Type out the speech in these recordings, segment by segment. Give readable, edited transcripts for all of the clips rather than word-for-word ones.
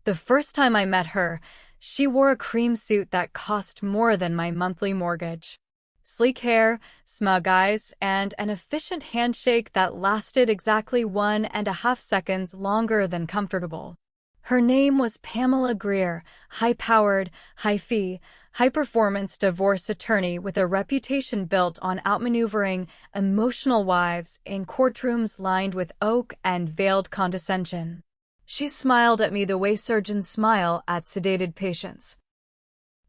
The first time I met her, she wore a cream suit that cost more than my monthly mortgage. Sleek hair, smug eyes, and an efficient handshake that lasted exactly 1.5 seconds longer than comfortable. Her name was Pamela Greer, high-powered, high-fee, high-performance divorce attorney with a reputation built on outmaneuvering emotional wives in courtrooms lined with oak and veiled condescension. She smiled at me the way surgeons smile at sedated patients.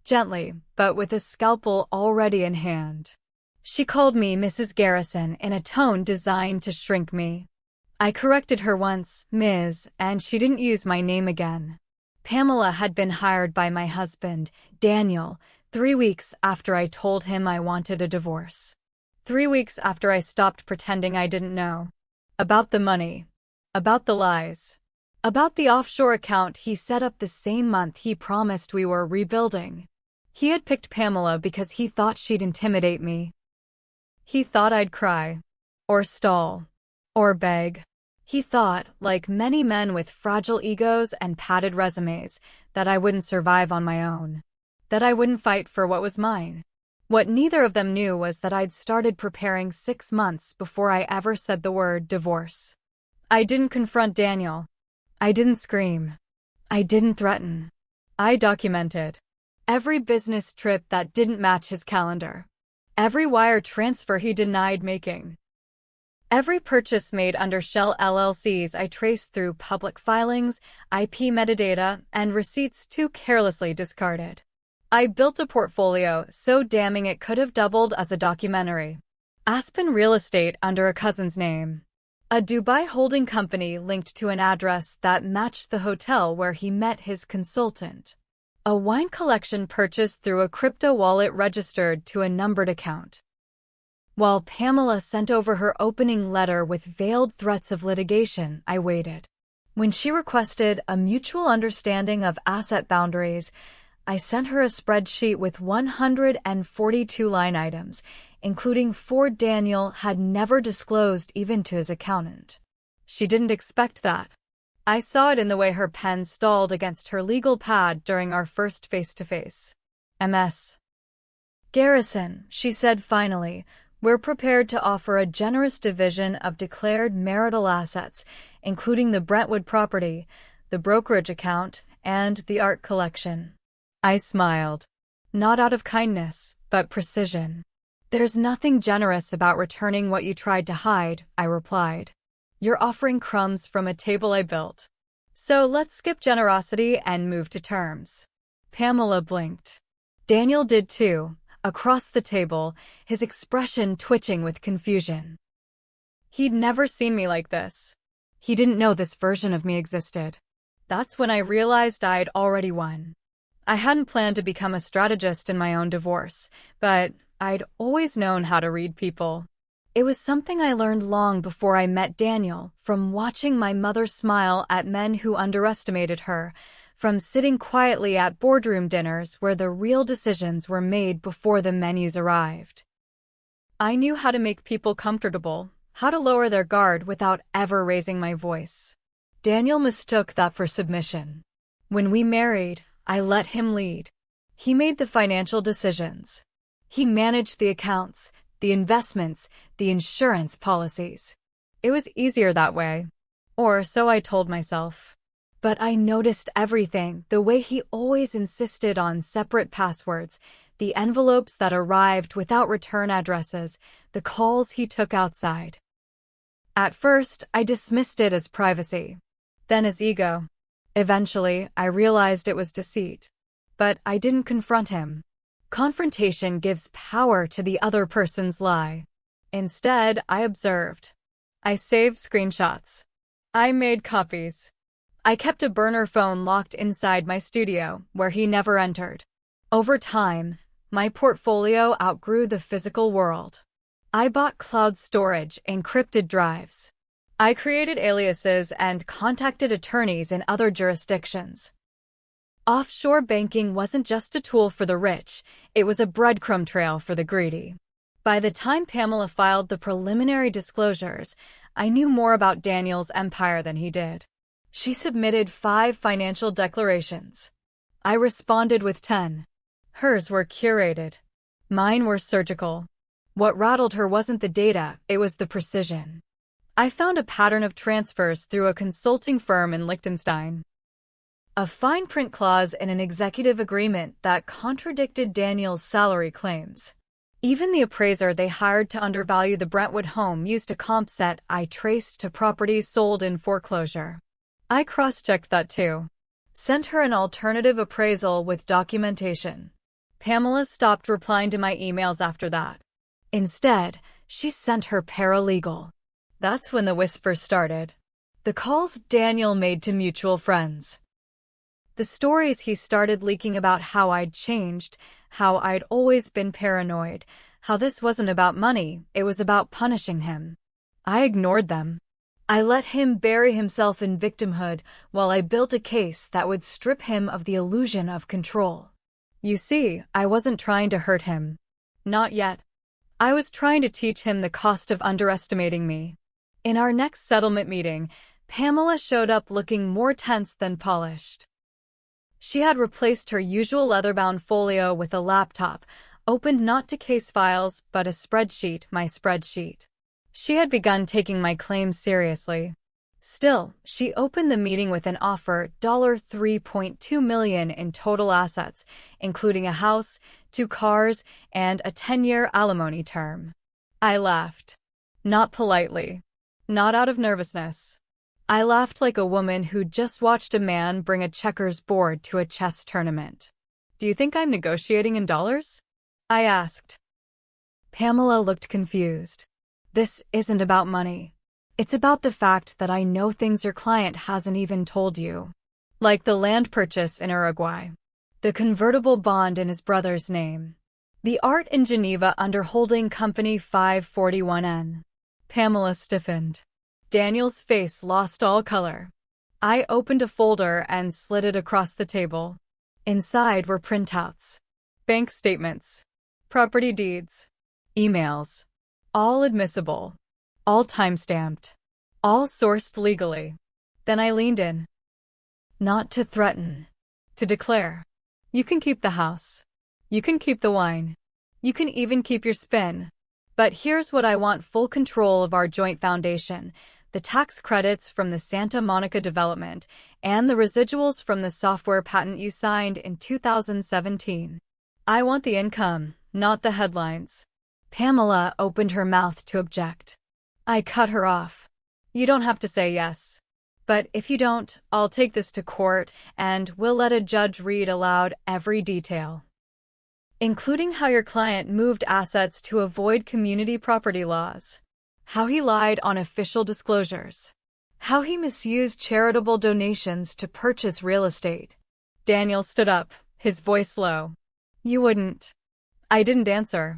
Gently, but with a scalpel already in hand. She called me Mrs. Garrison in a tone designed to shrink me. I corrected her once, Ms., and she didn't use my name again. Pamela had been hired by my husband, Daniel, 3 weeks after I told him I wanted a divorce. 3 weeks after I stopped pretending I didn't know. About the money. About the lies. About the offshore account he set up the same month he promised we were rebuilding. He had picked Pamela because he thought she'd intimidate me. He thought I'd cry. Or stall. Or beg. He thought, like many men with fragile egos and padded resumes, that I wouldn't survive on my own. That I wouldn't fight for what was mine. What neither of them knew was that I'd started preparing 6 months before I ever said the word divorce. I didn't confront Daniel. I didn't scream. I didn't threaten. I documented. Every business trip that didn't match his calendar. Every wire transfer he denied making. Every purchase made under shell LLCs I traced through public filings, IP metadata, and receipts too carelessly discarded. I built a portfolio so damning it could have doubled as a documentary. Aspen Real Estate under a cousin's name. A Dubai holding company linked to an address that matched the hotel where he met his consultant. A wine collection purchased through a crypto wallet registered to a numbered account. While Pamela sent over her opening letter with veiled threats of litigation, I waited. When she requested a mutual understanding of asset boundaries, I sent her a spreadsheet with 142 line items, including 4 Daniel had never disclosed even to his accountant. She didn't expect that. I saw it in the way her pen stalled against her legal pad during our first face-to-face. MS. Garrison, she said finally, we're prepared to offer a generous division of declared marital assets, including the Brentwood property, the brokerage account, and the art collection. I smiled. Not out of kindness, but precision. There's nothing generous about returning what you tried to hide, I replied. You're offering crumbs from a table I built. So let's skip generosity and move to terms. Pamela blinked. Daniel did too, across the table, his expression twitching with confusion. He'd never seen me like this. He didn't know this version of me existed. That's when I realized I'd already won. I hadn't planned to become a strategist in my own divorce, but I'd always known how to read people. It was something I learned long before I met Daniel, from watching my mother smile at men who underestimated her, from sitting quietly at boardroom dinners where the real decisions were made before the menus arrived. I knew how to make people comfortable, how to lower their guard without ever raising my voice. Daniel mistook that for submission. When we married, I let him lead. He made the financial decisions. He managed the accounts, the investments, the insurance policies. It was easier that way. Or so I told myself. But I noticed everything, the way he always insisted on separate passwords, the envelopes that arrived without return addresses, the calls he took outside. At first, I dismissed it as privacy, then as ego. Eventually, I realized it was deceit. But I didn't confront him. Confrontation gives power to the other person's lie. Instead, I observed. I saved screenshots. I made copies. I kept a burner phone locked inside my studio, where he never entered. Over time, my portfolio outgrew the physical world. I bought cloud storage, encrypted drives. I created aliases and contacted attorneys in other jurisdictions. Offshore banking wasn't just a tool for the rich, it was a breadcrumb trail for the greedy. By the time Pamela filed the preliminary disclosures, I knew more about Daniel's empire than he did. She submitted 5 financial declarations. I responded with 10. Hers were curated. Mine were surgical. What rattled her wasn't the data, it was the precision. I found a pattern of transfers through a consulting firm in Liechtenstein. A fine print clause in an executive agreement that contradicted Daniel's salary claims. Even the appraiser they hired to undervalue the Brentwood home used a comp set I traced to properties sold in foreclosure. I cross-checked that too. Sent her an alternative appraisal with documentation. Pamela stopped replying to my emails after that. Instead, she sent her paralegal. That's when the whispers started. The calls Daniel made to mutual friends. The stories he started leaking about how I'd changed, how I'd always been paranoid, how this wasn't about money, it was about punishing him. I ignored them. I let him bury himself in victimhood while I built a case that would strip him of the illusion of control. You see, I wasn't trying to hurt him. Not yet. I was trying to teach him the cost of underestimating me. In our next settlement meeting, Pamela showed up looking more tense than polished. She had replaced her usual leather-bound folio with a laptop, opened not to case files, but a spreadsheet, my spreadsheet. She had begun taking my claims seriously. Still, she opened the meeting with an offer, $3.2 million in total assets, including a house, 2 cars, and a 10-year alimony term. I laughed. Not politely. Not out of nervousness. I laughed like a woman who just watched a man bring a checkers board to a chess tournament. Do you think I'm negotiating in dollars? I asked. Pamela looked confused. This isn't about money. It's about the fact that I know things your client hasn't even told you. Like the land purchase in Uruguay. The convertible bond in his brother's name. The art in Geneva under holding company 541N. Pamela stiffened. Daniel's face lost all color. I opened a folder and slid it across the table. Inside were printouts, bank statements, property deeds, emails. All admissible. All time-stamped. All sourced legally. Then I leaned in. Not to threaten. To declare. You can keep the house. You can keep the wine. You can even keep your spin. But here's what I want: full control of our joint foundation, the tax credits from the Santa Monica development, and the residuals from the software patent you signed in 2017. I want the income, not the headlines. Pamela opened her mouth to object. I cut her off. You don't have to say yes. But if you don't, I'll take this to court, and we'll let a judge read aloud every detail. Including how your client moved assets to avoid community property laws. How he lied on official disclosures. How he misused charitable donations to purchase real estate. Daniel stood up, his voice low. You wouldn't. I didn't answer.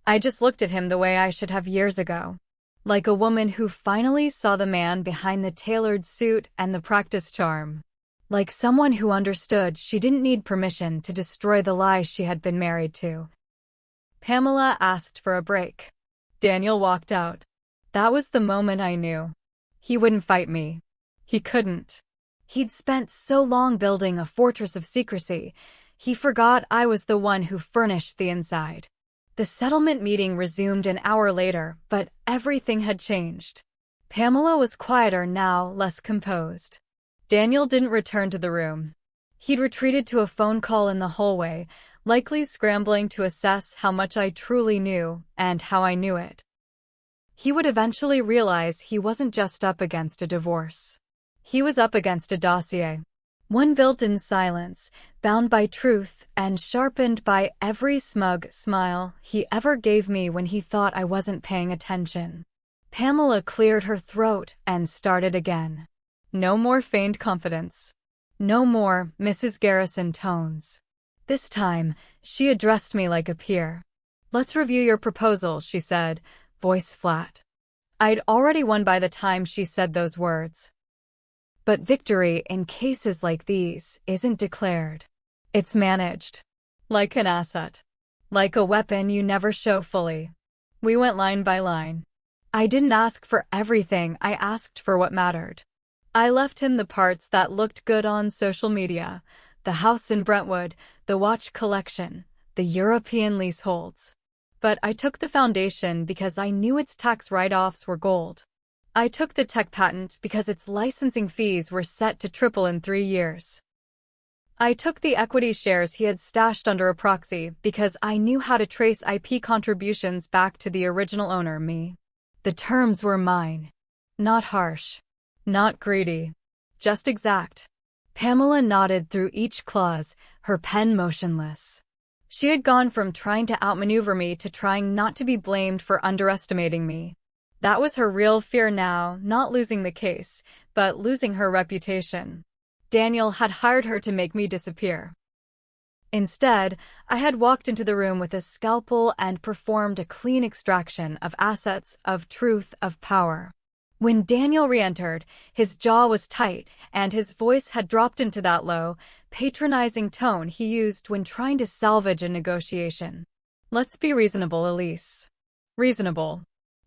I just looked at him the way I should have years ago. Like a woman who finally saw the man behind the tailored suit and the practice charm. Like someone who understood she didn't need permission to destroy the lie she had been married to. Pamela asked for a break. Daniel walked out. That was the moment I knew. He wouldn't fight me. He couldn't. He'd spent so long building a fortress of secrecy, he forgot I was the one who furnished the inside. The settlement meeting resumed an hour later, but everything had changed. Pamela was quieter now, less composed. Daniel didn't return to the room. He'd retreated to a phone call in the hallway, likely scrambling to assess how much I truly knew and how I knew it. He would eventually realize he wasn't just up against a divorce. He was up against a dossier. One built in silence, bound by truth, and sharpened by every smug smile he ever gave me when he thought I wasn't paying attention. Pamela cleared her throat and started again. No more feigned confidence. No more Mrs. Garrison tones. This time, she addressed me like a peer. Let's review your proposal, she said, voice flat. I'd already won by the time she said those words. But victory in cases like these isn't declared. It's managed. Like an asset. Like a weapon you never show fully. We went line by line. I didn't ask for everything, I asked for what mattered. I left him the parts that looked good on social media: the house in Brentwood, the watch collection, the European leaseholds. But I took the foundation because I knew its tax write-offs were gold. I took the tech patent because its licensing fees were set to triple in 3 years. I took the equity shares he had stashed under a proxy because I knew how to trace IP contributions back to the original owner, me. The terms were mine. Not harsh. Not greedy. Just exact. Pamela nodded through each clause, her pen motionless. She had gone from trying to outmaneuver me to trying not to be blamed for underestimating me. That was her real fear now, not losing the case, but losing her reputation. Daniel had hired her to make me disappear. Instead, I had walked into the room with a scalpel and performed a clean extraction of assets, of truth, of power. When Daniel re-entered, his jaw was tight, and his voice had dropped into that low, patronizing tone he used when trying to salvage a negotiation. "Let's be reasonable, Elise. Reasonable."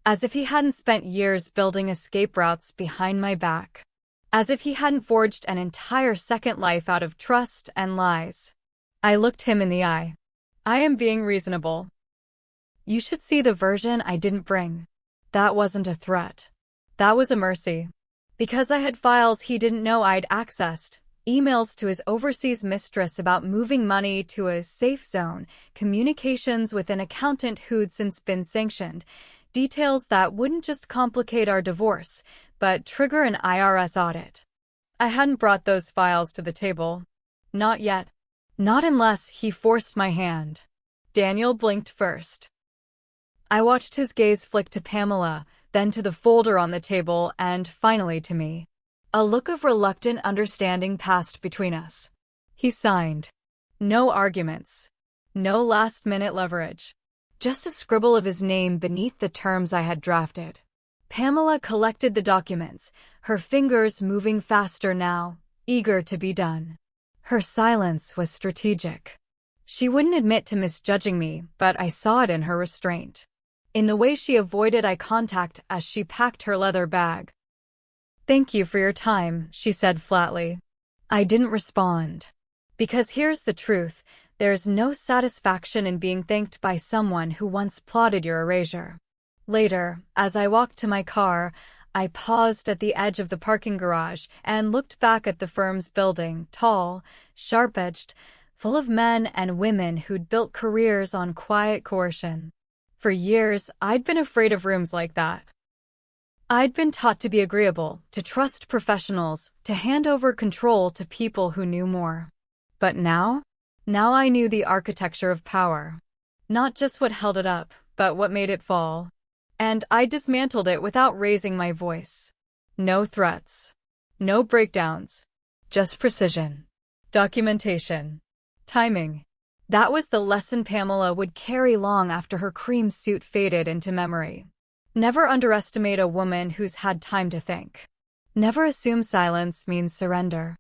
As if he hadn't spent years building escape routes behind my back. As if he hadn't forged an entire second life out of trust and lies. I looked him in the eye. "I am being reasonable. You should see the version I didn't bring. That wasn't a threat. That was a mercy. Because I had files he didn't know I'd accessed, emails to his overseas mistress about moving money to a safe zone, communications with an accountant who'd since been sanctioned, details that wouldn't just complicate our divorce, but trigger an IRS audit. I hadn't brought those files to the table. Not yet. Not unless he forced my hand. Daniel blinked first. I watched his gaze flick to Pamela, then to the folder on the table, and finally to me. A look of reluctant understanding passed between us. He signed. No arguments. No last-minute leverage. Just a scribble of his name beneath the terms I had drafted. Pamela collected the documents, her fingers moving faster now, eager to be done. Her silence was strategic. She wouldn't admit to misjudging me, but I saw it in her restraint. In the way she avoided eye contact as she packed her leather bag. "Thank you for your time," she said flatly. I didn't respond. Because here's the truth, there's no satisfaction in being thanked by someone who once plotted your erasure. Later, as I walked to my car, I paused at the edge of the parking garage and looked back at the firm's building, tall, sharp-edged, full of men and women who'd built careers on quiet coercion. For years, I'd been afraid of rooms like that. I'd been taught to be agreeable, to trust professionals, to hand over control to people who knew more. But now I knew the architecture of power. Not just what held it up, but what made it fall. And I dismantled it without raising my voice. No threats. No breakdowns. Just precision. Documentation. Timing. That was the lesson Pamela would carry long after her cream suit faded into memory. Never underestimate a woman who's had time to think. Never assume silence means surrender.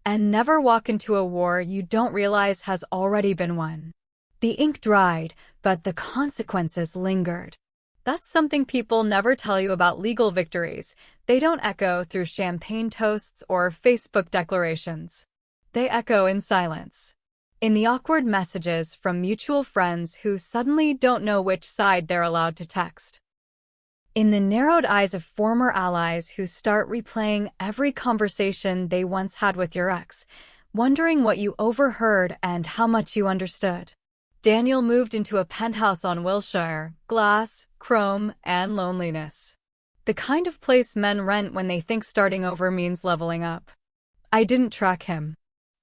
And never walk into a war you don't realize has already been won. The ink dried, but the consequences lingered. That's something people never tell you about legal victories. They don't echo through champagne toasts or Facebook declarations. They echo in silence. In the awkward messages from mutual friends who suddenly don't know which side they're allowed to text. In the narrowed eyes of former allies who start replaying every conversation they once had with your ex, wondering what you overheard and how much you understood. Daniel moved into a penthouse on Wilshire, glass, chrome, and loneliness. The kind of place men rent when they think starting over means leveling up. I didn't track him.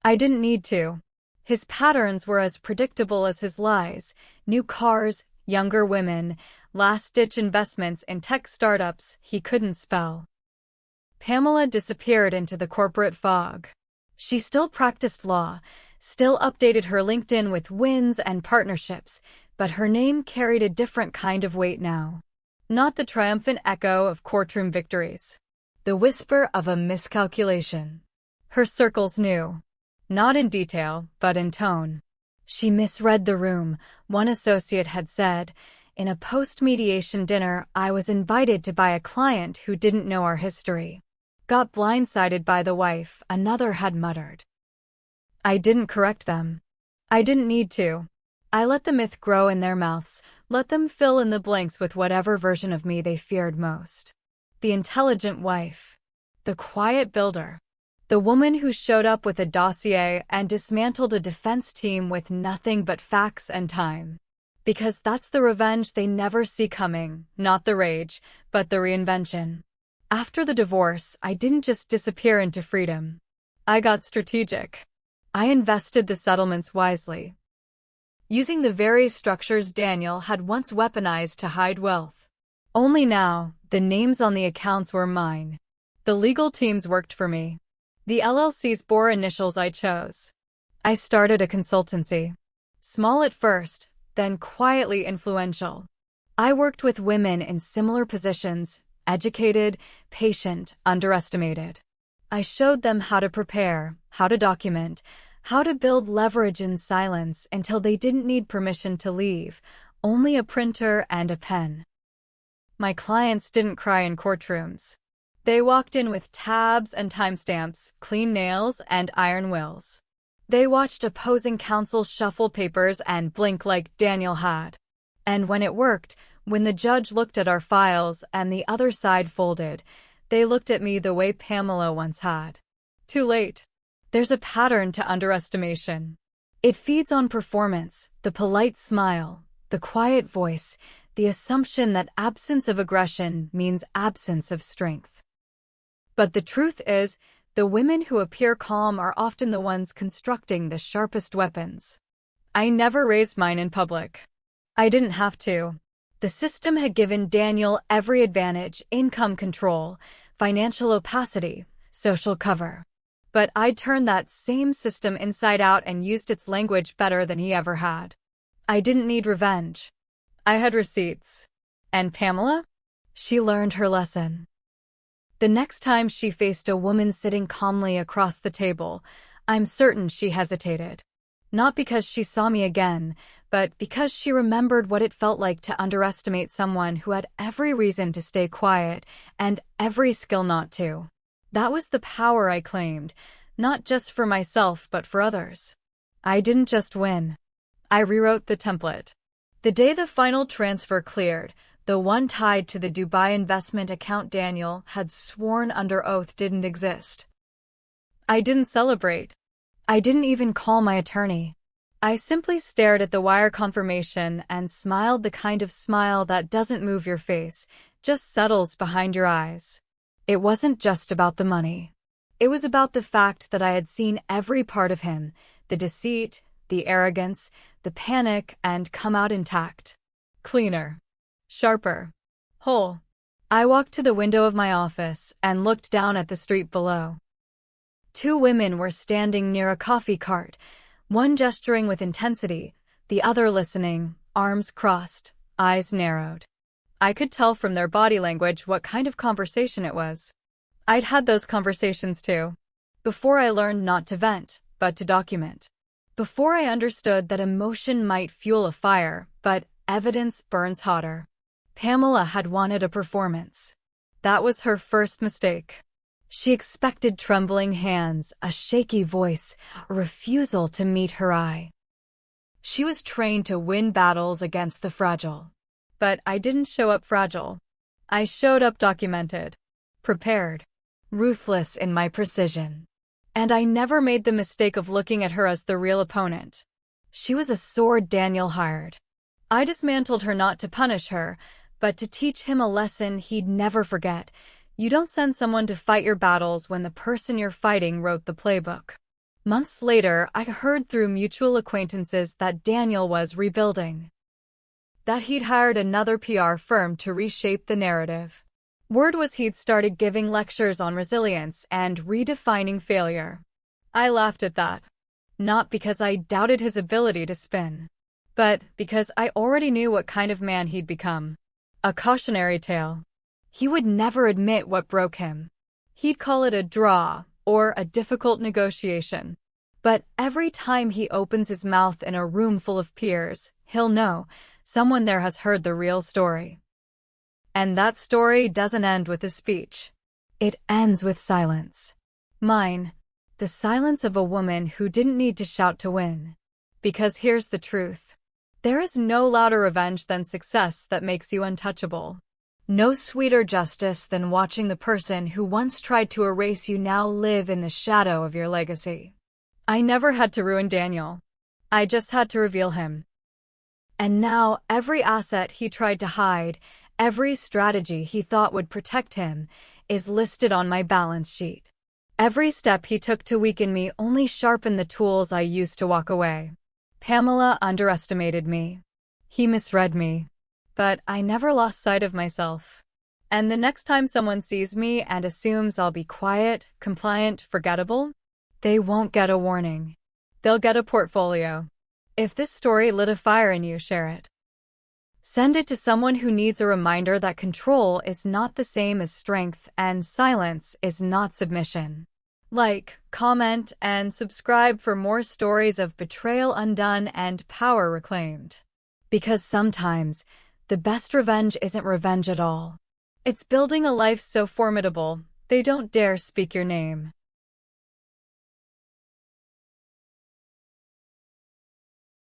I didn't need to. His patterns were as predictable as his lies: new cars, younger women, last-ditch investments in tech startups he couldn't spell. Pamela disappeared into the corporate fog. She still practiced law, still updated her LinkedIn with wins and partnerships, but her name carried a different kind of weight now. Not the triumphant echo of courtroom victories. The whisper of a miscalculation. Her circles knew. Not in detail, but in tone. She misread the room, one associate had said. In a post-mediation dinner, I was invited to buy a client who didn't know our history. Got blindsided by the wife, another had muttered. I didn't correct them. I didn't need to. I let the myth grow in their mouths, let them fill in the blanks with whatever version of me they feared most. The intelligent wife. The quiet builder. The woman who showed up with a dossier and dismantled a defense team with nothing but facts and time. Because that's the revenge they never see coming, not the rage, but the reinvention. After the divorce, I didn't just disappear into freedom. I got strategic. I invested the settlements wisely, using the very structures Daniel had once weaponized to hide wealth. Only now, the names on the accounts were mine. The legal teams worked for me. The LLCs bore initials I chose. I started a consultancy. Small at first, then quietly influential. I worked with women in similar positions, educated, patient, underestimated. I showed them how to prepare, how to document, how to build leverage in silence until they didn't need permission to leave, only a printer and a pen. My clients didn't cry in courtrooms. They walked in with tabs and timestamps, clean nails, and iron wills. They watched opposing counsel shuffle papers and blink like Daniel had. And when it worked, when the judge looked at our files and the other side folded, they looked at me the way Pamela once had. Too late. There's a pattern to underestimation. It feeds on performance, the polite smile, the quiet voice, the assumption that absence of aggression means absence of strength. But the truth is, the women who appear calm are often the ones constructing the sharpest weapons. I never raised mine in public. I didn't have to. The system had given Daniel every advantage: income control, financial opacity, social cover. But I'd turned that same system inside out and used its language better than he ever had. I didn't need revenge. I had receipts. And Pamela? She learned her lesson. The next time she faced a woman sitting calmly across the table, I'm certain she hesitated. Not because she saw me again, but because she remembered what it felt like to underestimate someone who had every reason to stay quiet and every skill not to. That was the power I claimed, not just for myself but for others. I didn't just win. I rewrote the template. The day the final transfer cleared, the one tied to the Dubai investment account Daniel had sworn under oath didn't exist. I didn't celebrate. I didn't even call my attorney. I simply stared at the wire confirmation and smiled, the kind of smile that doesn't move your face, just settles behind your eyes. It wasn't just about the money. It was about the fact that I had seen every part of him, the deceit, the arrogance, the panic, and come out intact. Cleaner. Sharper. Whole. I walked to the window of my office and looked down at the street below. Two women were standing near a coffee cart, one gesturing with intensity, the other listening, arms crossed, eyes narrowed. I could tell from their body language what kind of conversation it was. I'd had those conversations too. Before I learned not to vent, but to document. Before I understood that emotion might fuel a fire, but evidence burns hotter. Pamela had wanted a performance. That was her first mistake. She expected trembling hands, a shaky voice, a refusal to meet her eye. She was trained to win battles against the fragile. But I didn't show up fragile. I showed up documented, prepared, ruthless in my precision. And I never made the mistake of looking at her as the real opponent. She was a sword Daniel hired. I dismantled her not to punish her, but to teach him a lesson he'd never forget. You don't send someone to fight your battles when the person you're fighting wrote the playbook. Months later, I heard through mutual acquaintances that Daniel was rebuilding. That he'd hired another PR firm to reshape the narrative. Word was he'd started giving lectures on resilience and redefining failure. I laughed at that. Not because I doubted his ability to spin, but because I already knew what kind of man he'd become. A cautionary tale. He would never admit what broke him. He'd call it a draw or a difficult negotiation. But every time he opens his mouth in a room full of peers, he'll know someone there has heard the real story. And that story doesn't end with a speech. It ends with silence. Mine. The silence of a woman who didn't need to shout to win. Because here's the truth. There is no louder revenge than success that makes you untouchable. No sweeter justice than watching the person who once tried to erase you now live in the shadow of your legacy. I never had to ruin Daniel. I just had to reveal him. And now every asset he tried to hide, every strategy he thought would protect him, is listed on my balance sheet. Every step he took to weaken me only sharpened the tools I used to walk away. Pamela underestimated me. He misread me. But I never lost sight of myself. And the next time someone sees me and assumes I'll be quiet, compliant, forgettable, they won't get a warning. They'll get a portfolio. If this story lit a fire in you, share it. Send it to someone who needs a reminder that control is not the same as strength and silence is not submission. Like, comment, and subscribe for more stories of betrayal undone and power reclaimed. Because sometimes, the best revenge isn't revenge at all. It's building a life so formidable, they don't dare speak your name.